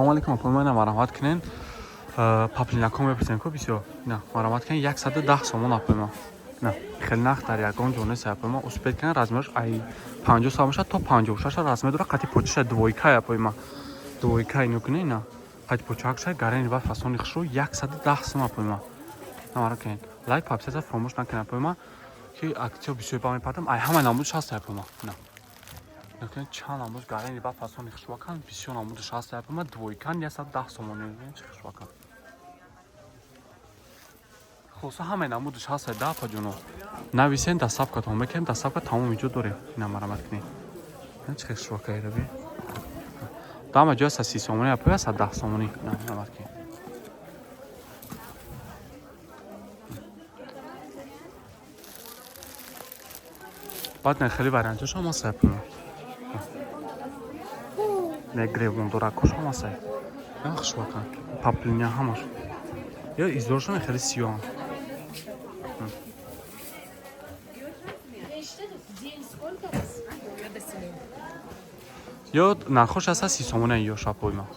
Assalomu alaykum, apamana marhamat qiling. Paplinakom bepursin ko bisyo. Na, marhamat qiling 110 somon apama. Na, خیلی نخ در یکان جونس اپما اسپید کن رزمش ای 50 سامش تا 56 رزم دور قتی پوچش دویکای اپما. دویکای اینو کنی نه. قتی پوچاکش گرین با فاصون خشرو 110 سوم اپما. نه مرا کن. لایک پاپسه فراموش نکن اپما. که اکتیو بیشتر با من پاتم ای همه ناموش هست اپما. نه. نکن چند ناموش گرین با فاصون خشرو کن بیشتر ناموش هست اپما دویکان 110 سومونه خشرو کن. خلاصه همه نمودش هست ده پا جونو نویسین دستاب که تمام کنیم دستاب که تمام وجود داره اینا مرامت کنیم این چه خیلی شوکه رو بی دام جا 30 سومونی اپوی 110 سومونی نه مرامت کنیم بعد نه خیلی برنجه شما سایب نه گریبون دوراکو شما سایب نه خشوا کن پاپلینیا همش یا ایزورشون خیلی سیاه یا نخوش از 30 سومونه یا شاپوی ما